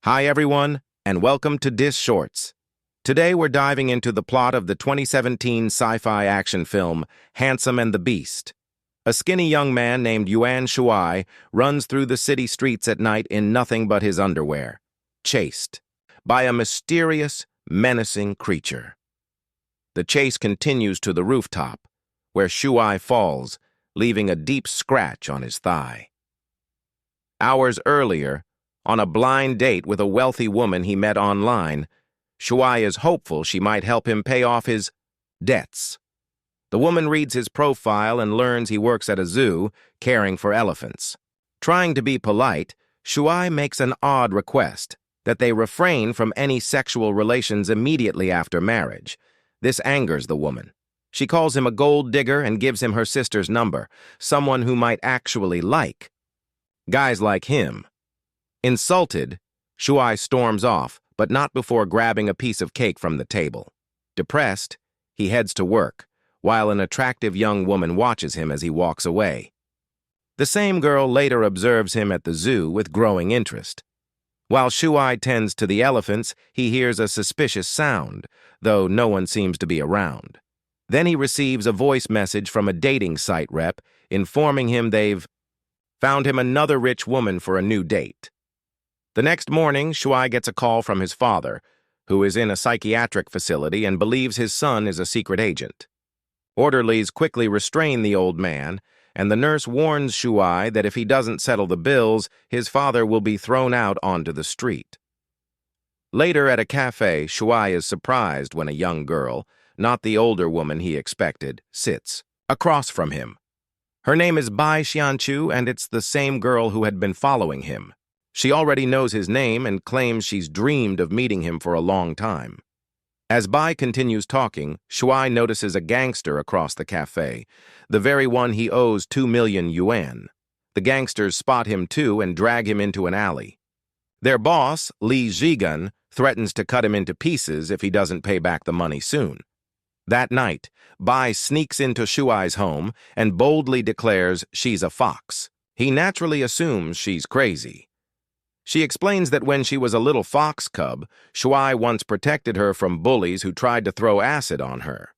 Hi everyone, and welcome to Dish Shorts. Today we're diving into the plot of the 2017 sci-fi action film Hanson and the Beast. A skinny young man named Yuan Shuai runs through the city streets at night in nothing but his underwear, chased by a mysterious, menacing creature. The chase continues to the rooftop, where Shuai falls, leaving a deep scratch on his thigh. Hours earlier, on a blind date with a wealthy woman he met online, Shuai is hopeful she might help him pay off his debts. The woman reads his profile and learns he works at a zoo, caring for elephants. Trying to be polite, Shuai makes an odd request, that they refrain from any sexual relations immediately after marriage. This angers the woman. She calls him a gold digger and gives him her sister's number, someone who might actually like guys like him. Insulted, Shuai storms off, but not before grabbing a piece of cake from the table. Depressed, he heads to work, while an attractive young woman watches him as he walks away. The same girl later observes him at the zoo with growing interest. While Shuai tends to the elephants, he hears a suspicious sound, though no one seems to be around. Then he receives a voice message from a dating site rep informing him they've found him another rich woman for a new date. The next morning, Shuai gets a call from his father, who is in a psychiatric facility and believes his son is a secret agent. Orderlies quickly restrain the old man, and the nurse warns Shuai that if he doesn't settle the bills, his father will be thrown out onto the street. Later at a cafe, Shuai is surprised when a young girl, not the older woman he expected, sits across from him. Her name is Bai Xianchu, and it's the same girl who had been following him. She already knows his name and claims she's dreamed of meeting him for a long time. As Bai continues talking, Shuai notices a gangster across the cafe, the very one he owes 2 million yuan. The gangsters spot him too and drag him into an alley. Their boss, Li Zhigan, threatens to cut him into pieces if he doesn't pay back the money soon. That night, Bai sneaks into Shuai's home and boldly declares she's a fox. He naturally assumes she's crazy. She explains that when she was a little fox cub, Shuai once protected her from bullies who tried to throw acid on her.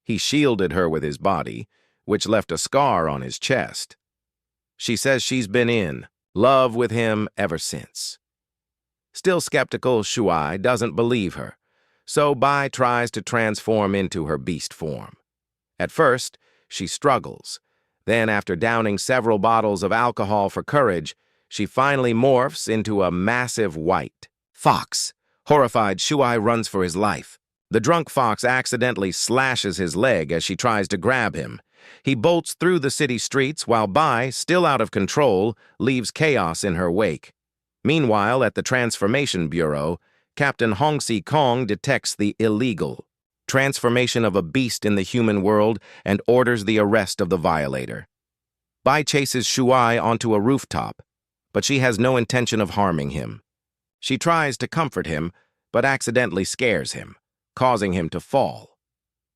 He shielded her with his body, which left a scar on his chest. She says she's been in love with him ever since. Still skeptical, Shuai doesn't believe her, so Bai tries to transform into her beast form. At first, she struggles. Then, after downing several bottles of alcohol for courage, she finally morphs into a massive white fox. Horrified, Shuai runs for his life. The drunk fox accidentally slashes his leg as she tries to grab him. He bolts through the city streets while Bai, still out of control, leaves chaos in her wake. Meanwhile, at the Transformation Bureau, Captain Hongxi Kong detects the illegal transformation of a beast in the human world and orders the arrest of the violator. Bai chases Shuai onto a rooftop, but she has no intention of harming him. She tries to comfort him, but accidentally scares him, causing him to fall.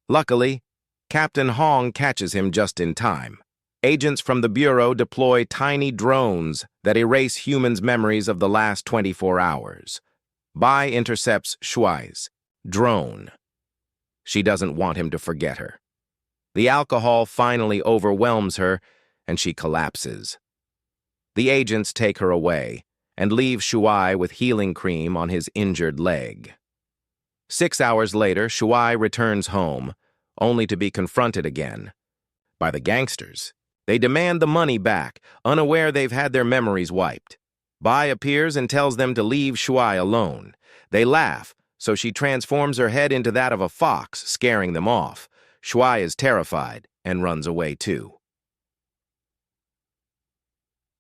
Luckily, Captain Hong catches him just in time. Agents from the Bureau deploy tiny drones that erase humans' memories of the last 24 hours. Bai intercepts Shuai's drone. She doesn't want him to forget her. The alcohol finally overwhelms her, and she collapses. The agents take her away and leave Shuai with healing cream on his injured leg. 6 hours later, Shuai returns home, only to be confronted again by the gangsters. They demand the money back, unaware they've had their memories wiped. Bai appears and tells them to leave Shuai alone. They laugh, so she transforms her head into that of a fox, scaring them off. Shuai is terrified and runs away too.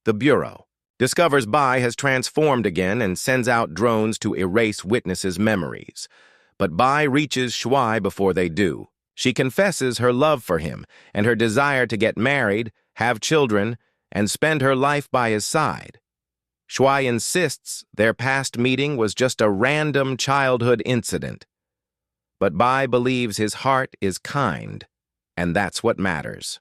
The Bureau discovers Bai has transformed again and sends out drones to erase witnesses' memories. But Bai reaches Shuai before they do. She confesses her love for him and her desire to get married, have children, and spend her life by his side. Shuai insists their past meeting was just a random childhood incident. But Bai believes his heart is kind, and that's what matters.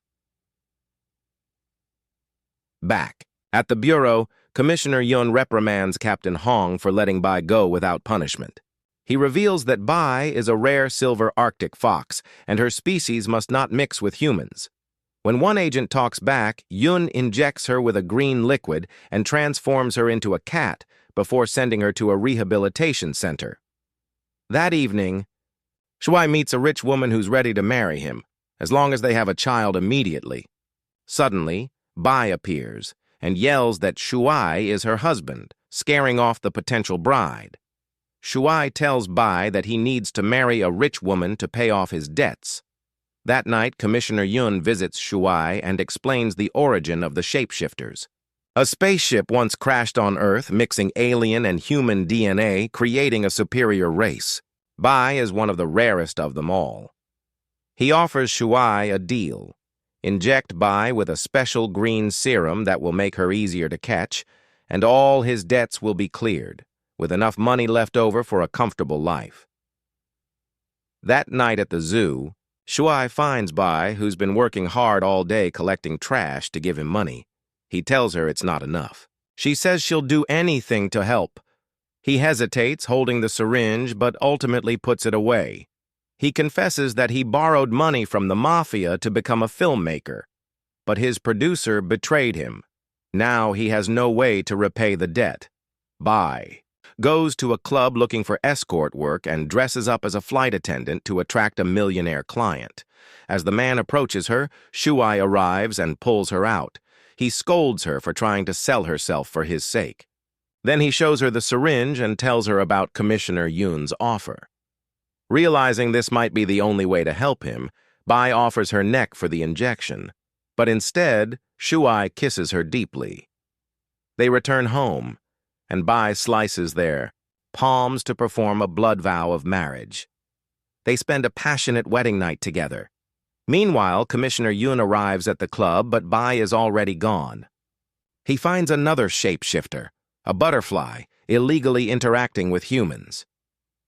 Back at the Bureau, Commissioner Yun reprimands Captain Hong for letting Bai go without punishment. He reveals that Bai is a rare silver Arctic fox, and her species must not mix with humans. When one agent talks back, Yun injects her with a green liquid and transforms her into a cat before sending her to a rehabilitation center. That evening, Shuai meets a rich woman who's ready to marry him, as long as they have a child immediately. Suddenly, Bai appears and yells that Shuai is her husband, scaring off the potential bride. Shuai tells Bai that he needs to marry a rich woman to pay off his debts. That night, Commissioner Yun visits Shuai and explains the origin of the shapeshifters. A spaceship once crashed on Earth, mixing alien and human DNA, creating a superior race. Bai is one of the rarest of them all. He offers Shuai a deal. Inject Bai with a special green serum that will make her easier to catch, and all his debts will be cleared, with enough money left over for a comfortable life. That night at the zoo, Shuai finds Bai, who's been working hard all day collecting trash, to give him money. He tells her it's not enough. She says she'll do anything to help. He hesitates, holding the syringe, but ultimately puts it away. He confesses that he borrowed money from the mafia to become a filmmaker, but his producer betrayed him. Now he has no way to repay the debt. Bai goes to a club looking for escort work and dresses up as a flight attendant to attract a millionaire client. As the man approaches her, Shuai arrives and pulls her out. He scolds her for trying to sell herself for his sake. Then he shows her the syringe and tells her about Commissioner Yun's offer. Realizing this might be the only way to help him, Bai offers her neck for the injection. But instead, Shuai kisses her deeply. They return home, and Bai slices their palms to perform a blood vow of marriage. They spend a passionate wedding night together. Meanwhile, Commissioner Yun arrives at the club, but Bai is already gone. He finds another shapeshifter, a butterfly, illegally interacting with humans.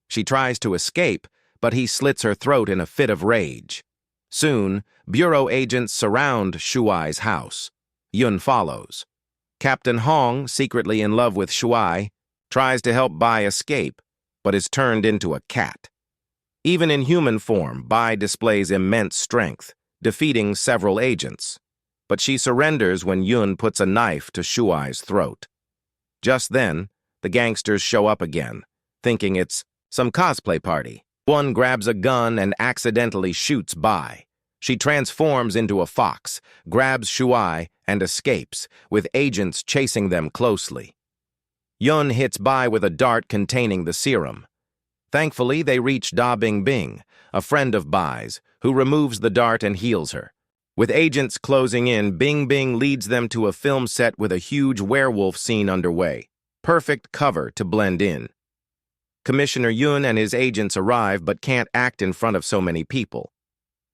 She tries to escape, but he slits her throat in a fit of rage. Soon, bureau agents surround Shuai's house. Yun follows. Captain Hong, secretly in love with Shuai, tries to help Bai escape, but is turned into a cat. Even in human form, Bai displays immense strength, defeating several agents. But she surrenders when Yun puts a knife to Shuai's throat. Just then, the gangsters show up again, thinking it's some cosplay party. One grabs a gun and accidentally shoots Bai. She transforms into a fox, grabs Shuai, and escapes, with agents chasing them closely. Yun hits Bai with a dart containing the serum. Thankfully, they reach Da Bingbing, a friend of Bai's, who removes the dart and heals her. With agents closing in, Bingbing leads them to a film set with a huge werewolf scene underway. Perfect cover to blend in. Commissioner Yun and his agents arrive but can't act in front of so many people.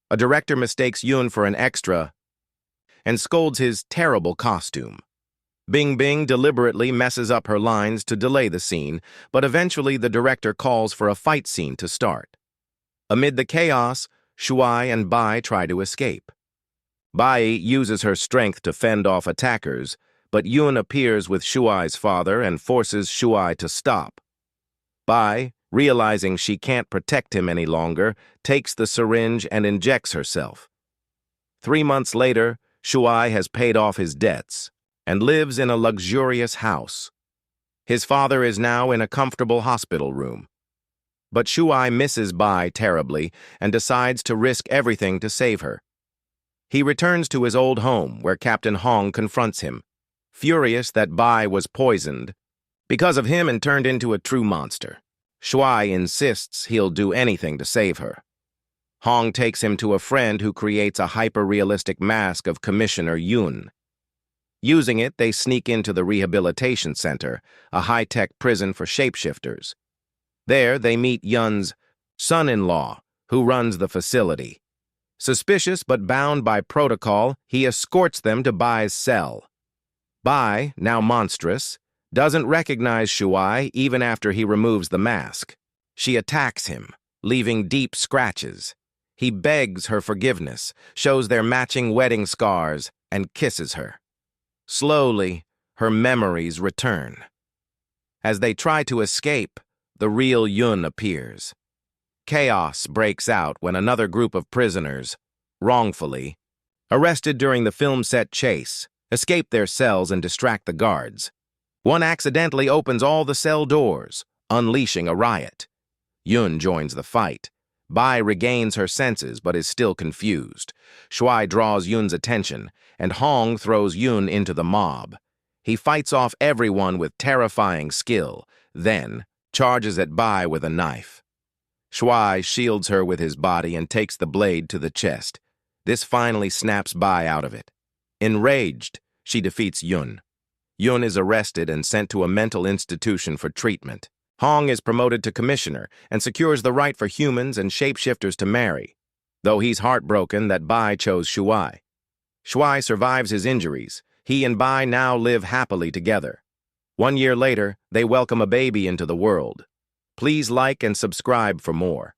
A director mistakes Yun for an extra and scolds his terrible costume. Bingbing deliberately messes up her lines to delay the scene, but eventually the director calls for a fight scene to start. Amid the chaos, Shuai and Bai try to escape. Bai uses her strength to fend off attackers, but Yun appears with Shuai's father and forces Shuai to stop. Bai, realizing she can't protect him any longer, takes the syringe and injects herself. 3 months later, Shuai has paid off his debts and lives in a luxurious house. His father is now in a comfortable hospital room. But Shuai misses Bai terribly and decides to risk everything to save her. He returns to his old home, where Captain Hong confronts him, furious that Bai was poisoned because of him and turned into a true monster. Shuai insists he'll do anything to save her. Hong takes him to a friend who creates a hyper-realistic mask of Commissioner Yun. Using it, they sneak into the rehabilitation center, a high-tech prison for shapeshifters. There, they meet Yun's son-in-law, who runs the facility. Suspicious but bound by protocol, he escorts them to Bai's cell. Bai, now monstrous, doesn't recognize Shuai even after he removes the mask. She attacks him, leaving deep scratches. He begs her forgiveness, shows their matching wedding scars, and kisses her. Slowly, her memories return. As they try to escape, the real Yun appears. Chaos breaks out when another group of prisoners, wrongfully, arrested during the film set chase, escape their cells and distract the guards. One accidentally opens all the cell doors, unleashing a riot. Yun joins the fight. Bai regains her senses but is still confused. Shuai draws Yun's attention, and Hong throws Yun into the mob. He fights off everyone with terrifying skill, then charges at Bai with a knife. Shuai shields her with his body and takes the blade to the chest. This finally snaps Bai out of it. Enraged, she defeats Yun. Yun is arrested and sent to a mental institution for treatment. Hong is promoted to commissioner and secures the right for humans and shapeshifters to marry, though he's heartbroken that Bai chose Shuai. Shuai survives his injuries. He and Bai now live happily together. 1 year later, they welcome a baby into the world. Please like and subscribe for more.